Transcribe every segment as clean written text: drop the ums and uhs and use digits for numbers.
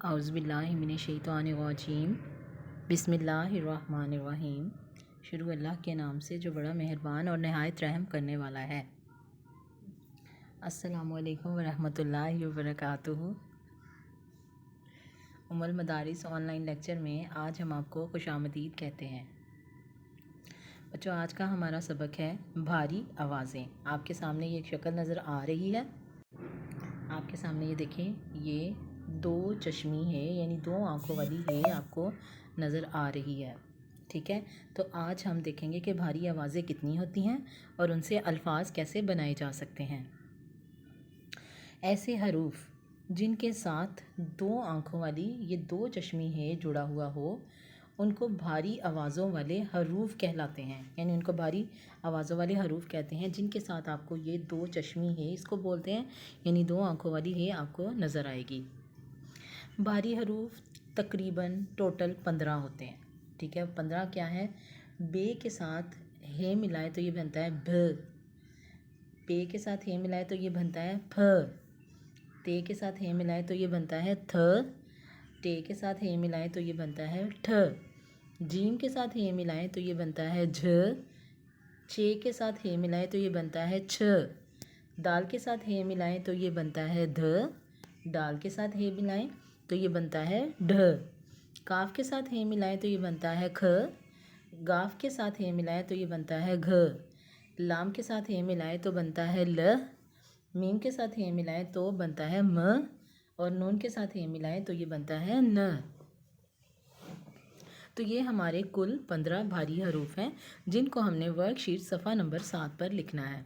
اعوذ باللہ من الشیطان الرجیم بسم اللہ الرحمن الرحیم۔ شروع اللہ کے نام سے جو بڑا مہربان اور نہایت رحم کرنے والا ہے۔ السلام علیکم ورحمۃ اللہ وبرکاتہ۔ ام المدارس آن لائن لیکچر میں آج ہم آپ کو خوش آمدید کہتے ہیں۔ بچوں، آج کا ہمارا سبق ہے بھاری آوازیں۔ آپ کے سامنے یہ ایک شکل نظر آ رہی ہے۔ آپ کے سامنے یہ دیکھیں، یہ دو چشمی ہے، یعنی دو آنکھوں والی ہے، آپ کو نظر آ رہی ہے۔ ٹھیک ہے، تو آج ہم دیکھیں گے کہ بھاری آوازیں کتنی ہوتی ہیں اور ان سے الفاظ کیسے بنائے جا سکتے ہیں۔ ایسے حروف جن کے ساتھ دو آنکھوں والی یہ دو چشمی ہے جڑا ہوا ہو، ان کو بھاری آوازوں والے حروف کہلاتے ہیں، یعنی ان کو بھاری آوازوں والے حروف کہتے ہیں جن کے ساتھ آپ کو یہ دو چشمی ہے، اس کو بولتے ہیں، یعنی دو آنکھوں والی ہے آپ کو نظر آئے گی۔ بھاری حروف تقریباً ٹوٹل 15 ہوتے ہیں۔ ٹھیک ہے، 15 کیا ہے؟ بے کے ساتھ ہے ملائے تو یہ بنتا ہے بھ، پے کے ساتھ ہے ملائے تو یہ بنتا ہے پھ، تے کے ساتھ ہے ملائے تو یہ بنتا ہے تھ، ٹے کے ساتھ ہے ملائے تو یہ بنتا ہے ٹھ، جیم کے ساتھ ہے ملائے تو یہ بنتا ہے جھ، چے کے ساتھ ہے ملائے تو یہ بنتا ہے چھ، دال کے ساتھ ہے ملائے تو یہ بنتا ہے دھ، ڈال کے ساتھ ہے ملائیں تو یہ بنتا ہے ڈھ، کاف کے ساتھ ہے ملائے تو یہ بنتا ہے کھ، گاف کے ساتھ ہے ملائے تو یہ بنتا ہے گھ، لام کے ساتھ ہے ملائے تو بنتا ہے ل، میم کے ساتھ ہے ملائے تو بنتا ہے م، اور نون کے ساتھ ہے ملائے تو یہ بنتا ہے ن۔ تو یہ ہمارے کل 15 بھاری حروف ہیں جن کو ہم نے ورک شیٹ صفحہ نمبر 7 پر لکھنا ہے۔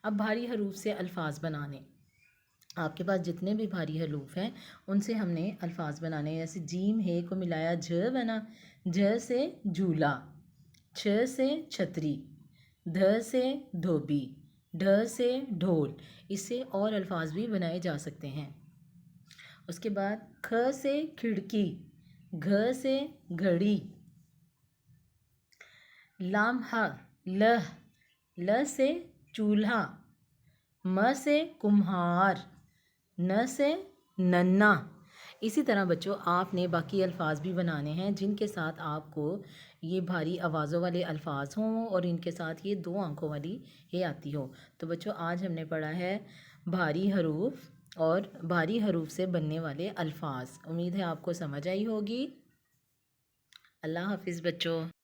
اب بھاری حروف سے الفاظ بنانے، آپ کے پاس جتنے بھی بھاری حروف ہیں ان سے ہم نے الفاظ بنانے ہیں۔ جیسے جیم ہے کو ملایا جھ بنا، جھ سے جھولا، چھ سے چھتری، دھ سے دھوبی، ڈھ سے ڈھول، اس سے اور الفاظ بھی بنائے جا سکتے ہیں۔ اس کے بعد کھ سے کھڑکی، گھ سے گھڑی، لام ہ لہ، ل سے چولہا، م سے کمہار، ن سے ننا۔ اسی طرح بچوں آپ نے باقی الفاظ بھی بنانے ہیں جن کے ساتھ آپ کو یہ بھاری آوازوں والے الفاظ ہوں اور ان کے ساتھ یہ دو آنکھوں والی ہے آتی ہو۔ تو بچوں آج ہم نے پڑھا ہے بھاری حروف اور بھاری حروف سے بننے والے الفاظ۔ امید ہے آپ کو سمجھ آئی ہوگی۔ اللہ حافظ بچوں۔